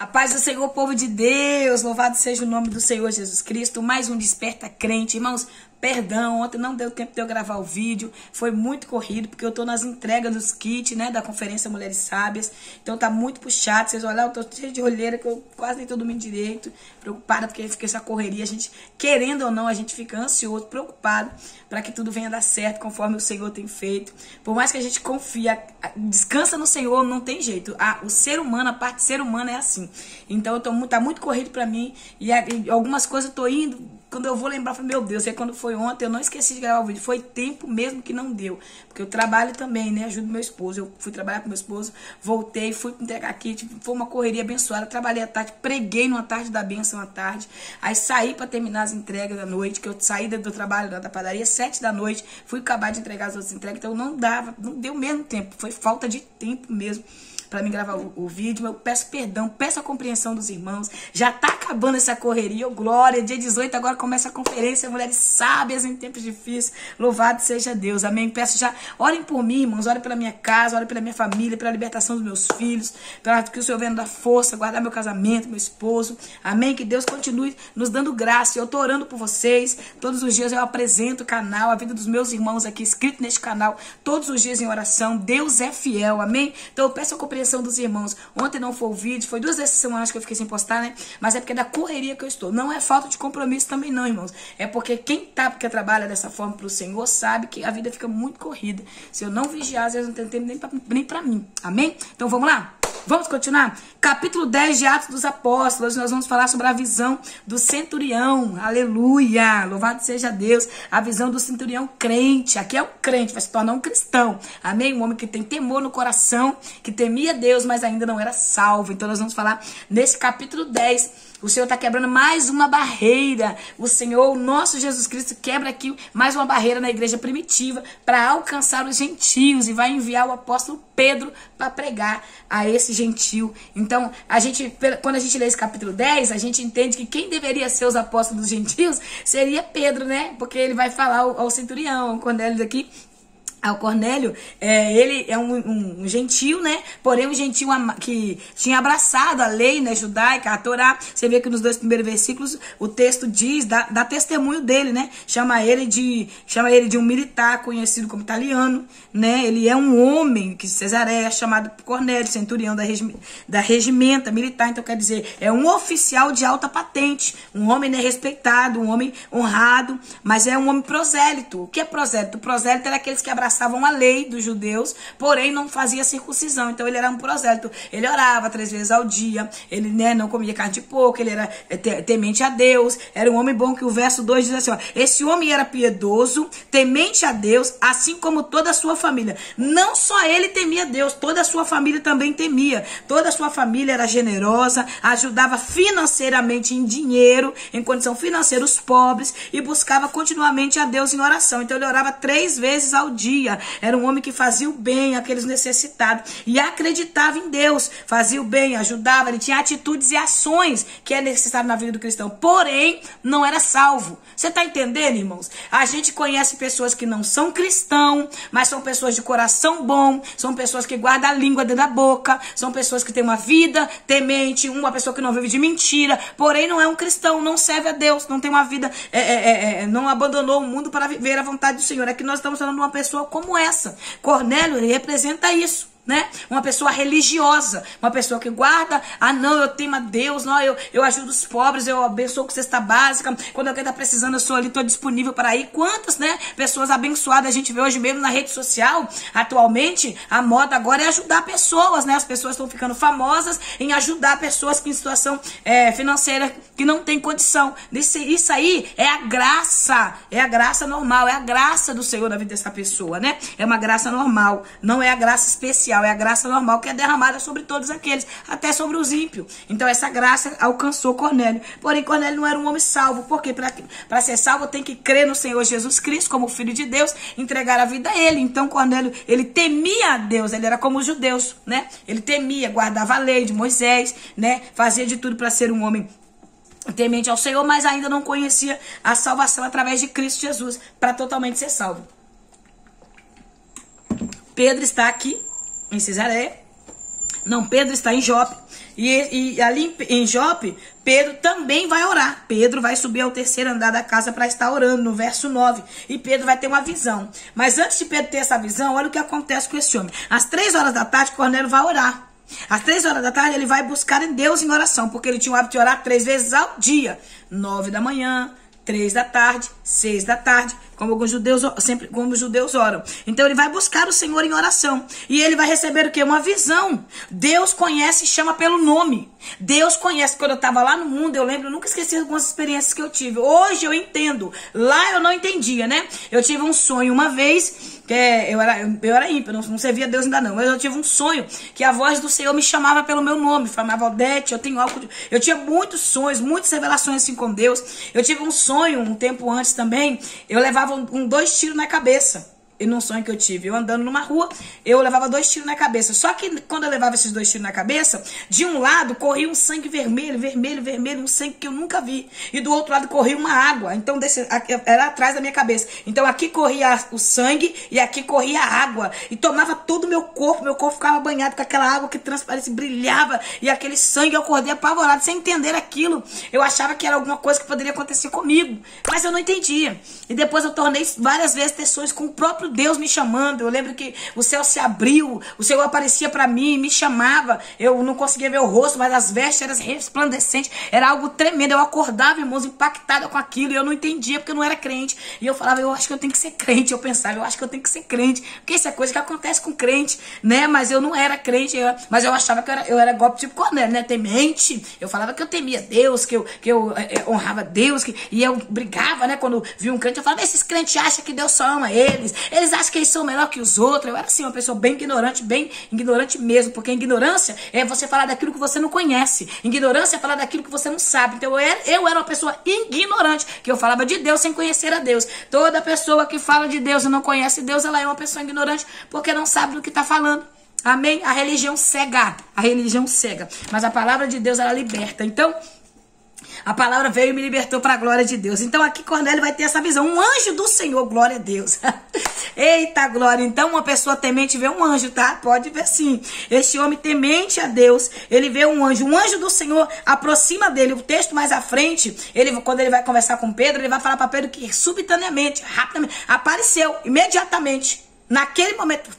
A paz do Senhor, povo de Deus, louvado seja o nome do Senhor Jesus Cristo, mais um Desperta Crente. Irmãos, perdão, ontem não deu tempo de eu gravar o vídeo, foi muito corrido, porque eu tô nas entregas dos kits, né, da Conferência Mulheres Sábias, então tá muito puxado, vocês olham, eu tô cheio de olheira, que eu quase nem tô dormindo direito, preocupada, porque fica essa correria, a gente, querendo ou não, a gente fica ansioso, preocupado, para que tudo venha dar certo, conforme o Senhor tem feito. Por mais que a gente confie, descansa no Senhor, não tem jeito, o ser humano, a parte ser humana é assim. Então tá muito corrido pra mim, e algumas coisas eu tô indo, quando eu vou lembrar, eu falo, meu Deus, quando foi ontem, eu não esqueci de gravar o vídeo, foi tempo mesmo que não deu, porque eu trabalho também, né, ajudo meu esposo, eu fui trabalhar com meu esposo, voltei, fui entregar kit, foi uma correria abençoada, trabalhei à tarde, preguei numa tarde da bênção à tarde, aí saí pra terminar as entregas da noite, que eu saí do trabalho da padaria, 7 da noite, fui acabar de entregar as outras entregas, então não deu mesmo tempo, foi falta de tempo mesmo para mim gravar o vídeo. Eu peço perdão, peço a compreensão dos irmãos. Já tá acabando essa correria, glória. Dia 18 agora começa a conferência Mulheres Sábias em Tempos Difíceis. Louvado seja Deus, amém. Peço já, orem por mim, irmãos, orem pela minha casa, orem pela minha família, pela libertação dos meus filhos, para que o Senhor venha dar força, guardar meu casamento, meu esposo, amém. Que Deus continue nos dando graça. Eu tô orando por vocês, todos os dias eu apresento o canal, a vida dos meus irmãos aqui, inscritos neste canal, todos os dias em oração. Deus é fiel, amém. Então eu peço a compreensão dos irmãos. Ontem não foi o vídeo, foi 2 dessas semanas que eu fiquei sem postar, né? Mas é porque é da correria que eu estou. Não é falta de compromisso também não, irmãos. É porque quem trabalha dessa forma pro Senhor sabe que a vida fica muito corrida. Se eu não vigiar, às vezes não tenho tempo nem pra mim. Amém? Então vamos lá? Vamos continuar? Capítulo 10 de Atos dos Apóstolos. Nós vamos falar sobre a visão do centurião. Aleluia! Louvado seja Deus. A visão do centurião crente. Aqui é um crente, vai se tornar um cristão. Amém? Um homem que tem temor no coração, que temia Deus, mas ainda não era salvo. Então nós vamos falar nesse capítulo 10. O Senhor está quebrando mais uma barreira. O Senhor, o nosso Jesus Cristo, quebra aqui mais uma barreira na igreja primitiva para alcançar os gentios e vai enviar o apóstolo Pedro para pregar a esse gentio. Então, quando a gente lê esse capítulo 10, a gente entende que quem deveria ser os apóstolos dos gentios seria Pedro, né? Porque ele vai falar ao centurião, ao Cornélio daqui. O Cornélio, ele é um gentio, né? Porém, um gentio que tinha abraçado a lei, né, judaica, a Torá. Você vê que nos 2 primeiros versículos o texto diz, dá testemunho dele, né? Chama ele de um militar conhecido como italiano, né? Ele é um homem que Cesareia é chamado Cornélio, centurião da regimenta militar. Então, quer dizer, é um oficial de alta patente, um homem, né, respeitado, um homem honrado, mas é um homem prosélito. O que é prosélito? O prosélito era aqueles que abraçavam a lei dos judeus, porém não fazia circuncisão. Então ele era um prosélito. Ele orava 3 vezes ao dia, ele, né, não comia carne de porco, ele era temente a Deus, era um homem bom, que o verso 2 diz assim, ó, esse homem era piedoso, temente a Deus, assim como toda a sua família. Não só ele temia Deus, toda a sua família também temia. Toda a sua família era generosa, ajudava financeiramente em dinheiro, em condição financeira, os pobres, e buscava continuamente a Deus em oração. Então ele orava 3 vezes ao dia. Era um homem que fazia o bem àqueles necessitados e acreditava em Deus, fazia o bem, ajudava, ele tinha atitudes e ações que é necessário na vida do cristão, porém não era salvo. Você tá entendendo, irmãos? A gente conhece pessoas que não são cristãos, mas são pessoas de coração bom, são pessoas que guardam a língua dentro da boca, são pessoas que têm uma vida temente, uma pessoa que não vive de mentira, porém não é um cristão, não serve a Deus, não tem uma vida, não abandonou o mundo para viver a vontade do Senhor. É que nós estamos falando de uma pessoa como essa. Cornélio, ele representa isso, né? Uma pessoa religiosa, uma pessoa que guarda, não, eu temo a Deus, não, eu ajudo os pobres, eu abençoo com cesta básica, quando alguém está precisando, eu sou ali, estou disponível para ir. Quantas, né, pessoas abençoadas a gente vê hoje mesmo na rede social? Atualmente, a moda agora é ajudar pessoas, né? As pessoas estão ficando famosas em ajudar pessoas que em situação financeira que não tem condição. Isso aí é a graça normal, é a graça do Senhor na vida dessa pessoa, né? É uma graça normal, não é a graça especial, é a graça normal que é derramada sobre todos aqueles, até sobre os ímpios. Então essa graça alcançou Cornélio. Porém, Cornélio não era um homem salvo. Por quê? Para ser salvo tem que crer no Senhor Jesus Cristo como Filho de Deus, entregar a vida a Ele. Então Cornélio, ele temia a Deus, ele era como os judeus, né? Ele temia, guardava a lei de Moisés, né? Fazia de tudo para ser um homem temente ao Senhor, mas ainda não conhecia a salvação através de Cristo Jesus para totalmente ser salvo. Pedro está aqui em Cesareia. Não, Pedro está em Jope. E ali em Jope, Pedro também vai orar. Pedro vai subir ao terceiro andar da casa para estar orando, no verso 9. E Pedro vai ter uma visão. Mas antes de Pedro ter essa visão, olha o que acontece com esse homem. Às 3 horas da tarde, Cornélio vai orar. Às 3 horas da tarde, ele vai buscar em Deus em oração, porque ele tinha o hábito de orar 3 vezes ao dia. 9 da manhã, 3 da tarde, 6 da tarde, como os judeus oram. Então ele vai buscar o Senhor em oração. E ele vai receber o quê? Uma visão. Deus conhece e chama pelo nome. Deus conhece. Quando eu estava lá no mundo, eu lembro, eu nunca esqueci algumas experiências que eu tive. Hoje eu entendo. Lá eu não entendia, né? Eu tive um sonho uma vez, que eu era ímpio, não servia a Deus ainda não. Mas eu tive um sonho que a voz do Senhor me chamava pelo meu nome. Falava, Odete, eu tenho algo. Eu tinha muitos sonhos, muitas revelações assim com Deus. Eu tive um sonho um tempo antes também. Eu levava 2 tiros na cabeça. E num sonho que eu tive, eu andando numa rua, eu levava 2 tiros na cabeça. Só que quando eu levava esses 2 tiros na cabeça, de um lado corria um sangue vermelho, um sangue que eu nunca vi. E do outro lado corria uma água. Então era atrás da minha cabeça. Então aqui corria o sangue e aqui corria a água. E tomava todo o meu corpo ficava banhado com aquela água que transparecia, brilhava. E aquele sangue, eu acordei apavorado, sem entender aquilo. Eu achava que era alguma coisa que poderia acontecer comigo. Mas eu não entendia. E depois eu tornei várias vezes ter sonhos com o próprio Deus me chamando. Eu lembro que o céu se abriu, o Senhor aparecia para mim, me chamava. Eu não conseguia ver o rosto, mas as vestes eram resplandecentes. Era algo tremendo. Eu acordava, irmãos, impactada com aquilo. E eu não entendia, porque eu não era crente. E eu falava, eu acho que eu tenho que ser crente. Eu pensava, eu acho que eu tenho que ser crente. Porque isso é coisa que acontece com crente, né? Mas eu não era crente. Mas eu achava que eu era golpe tipo Cornélio, né? Temente. Eu falava que eu temia Deus, que eu honrava Deus. E eu brigava, né? Quando via um crente, eu falava, esses crentes acham que Deus só ama eles. Eles acham que eles são melhor que os outros. Eu era assim, uma pessoa bem ignorante mesmo. Porque ignorância é você falar daquilo que você não conhece. Ignorância é falar daquilo que você não sabe. Então eu era uma pessoa ignorante, que eu falava de Deus sem conhecer a Deus. Toda pessoa que fala de Deus e não conhece Deus, ela é uma pessoa ignorante, porque não sabe do que está falando. Amém? A religião cega. A religião cega. Mas a palavra de Deus, ela liberta. Então, a palavra veio e me libertou para a glória de Deus. Então aqui Cornélio vai ter essa visão. Um anjo do Senhor, glória a Deus. Eita glória. Então uma pessoa temente vê um anjo, tá? Pode ver sim. Este homem temente a Deus, ele vê um anjo. Um anjo do Senhor aproxima dele. O texto mais à frente, quando ele vai conversar com Pedro, ele vai falar para Pedro que subitaneamente, rapidamente, apareceu, imediatamente, naquele momento,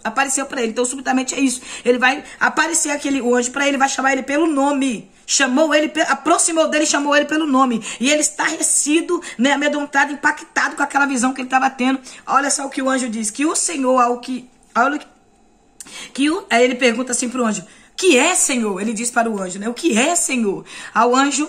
apareceu para ele. Então subitamente é isso. Ele vai aparecer o anjo para ele, vai chamar ele pelo nome. Chamou ele, aproximou dele e chamou ele pelo nome. E ele estarrecido, né, amedrontado, impactado com aquela visão que ele estava tendo. Olha só o que o anjo diz. Que o Senhor, aí ele pergunta assim para o anjo. Que é, Senhor? Ele diz para o anjo, né? O que é, Senhor? Ao anjo,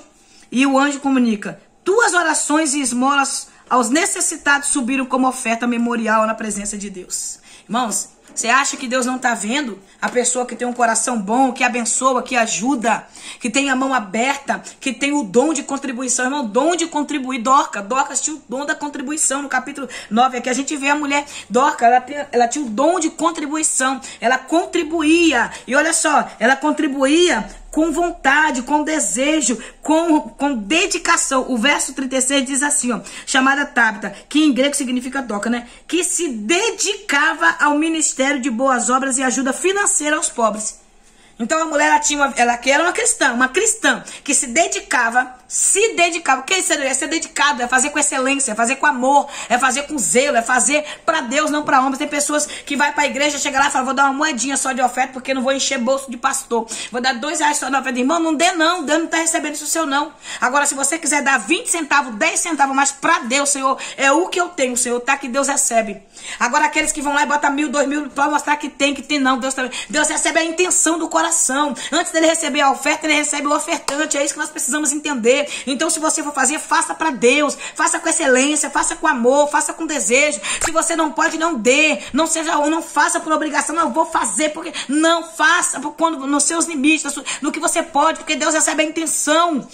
e o anjo comunica. Tuas orações e esmolas aos necessitados subiram como oferta memorial na presença de Deus. Irmãos, você acha que Deus não está vendo a pessoa que tem um coração bom, que abençoa, que ajuda, que tem a mão aberta, que tem o dom de contribuição? Irmão, dom de contribuir. Dorcas tinha o dom da contribuição. No capítulo 9 aqui a gente vê a mulher Dorcas, ela tinha o dom de contribuição. Ela contribuía. E olha só, ela contribuía com vontade, com desejo, com dedicação. O verso 36 diz assim, ó, chamada Tabita, que em grego significa Dorcas, né? Que se dedicava ao ministério de boas obras e ajuda financeira aos pobres. Então a mulher, ela era uma cristã que se dedicava. O que é isso? É ser dedicado, é fazer com excelência, é fazer com amor, é fazer com zelo, é fazer para Deus, não para homens. Tem pessoas que vai para a igreja, chega lá e fala, vou dar uma moedinha só de oferta, porque não vou encher bolso de pastor. Vou dar R$2 só de oferta. Irmão, não dê não, Deus não está recebendo isso seu não. Agora, se você quiser dar 20 centavos, 10 centavos, mas para Deus, Senhor, é o que eu tenho, Senhor, tá? Que Deus recebe. Agora, aqueles que vão lá e botam 1.000, 2.000, para mostrar que tem não. Deus recebe a intenção do coração. Antes dele receber a oferta, ele recebe o ofertante. É isso que nós precisamos entender. Então, se você for fazer, faça para Deus. Faça com excelência, faça com amor, faça com desejo. Se você não pode, não dê. Não faça por obrigação. Não, eu vou fazer porque... Não faça nos seus limites, no que você pode, porque Deus recebe a intenção.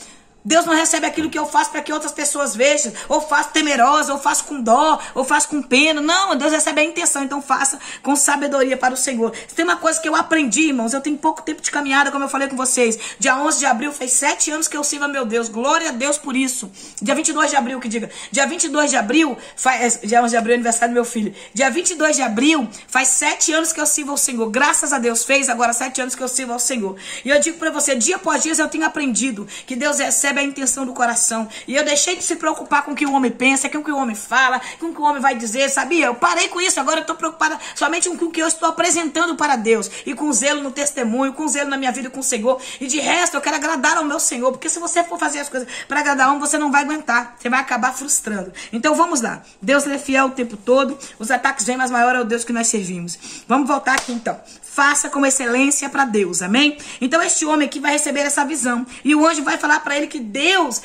Deus não recebe aquilo que eu faço para que outras pessoas vejam, ou faço temerosa, ou faço com dó, ou faço com pena. Não, Deus recebe a intenção, então faça com sabedoria para o Senhor. Se tem uma coisa que eu aprendi, irmãos, eu tenho pouco tempo de caminhada, como eu falei com vocês. Dia 11 de abril, fez 7 anos que eu sirvo a meu Deus. Glória a Deus por isso. Dia 22 de abril, que diga. Dia 22 de abril, dia 11 de abril é aniversário do meu filho. Dia 22 de abril, faz 7 anos que eu sirvo ao Senhor. Graças a Deus, fez agora 7 anos que eu sirvo ao Senhor. E eu digo para você, dia após dia eu tenho aprendido que Deus recebe a intenção do coração. E eu deixei de se preocupar com o que o homem pensa, com o que o homem fala, com o que o homem vai dizer, sabia? Eu parei com isso, agora eu estou preocupada somente com o que eu estou apresentando para Deus. E com zelo no testemunho, com zelo na minha vida com o Senhor. E de resto, eu quero agradar ao meu Senhor. Porque se você for fazer as coisas para agradar a um, você não vai aguentar. Você vai acabar frustrando. Então vamos lá. Deus é fiel o tempo todo. Os ataques vêm, mas maior é o Deus que nós servimos. Vamos voltar aqui então. Faça com excelência para Deus, amém? Então este homem aqui vai receber essa visão. E o anjo vai falar para ele que Deus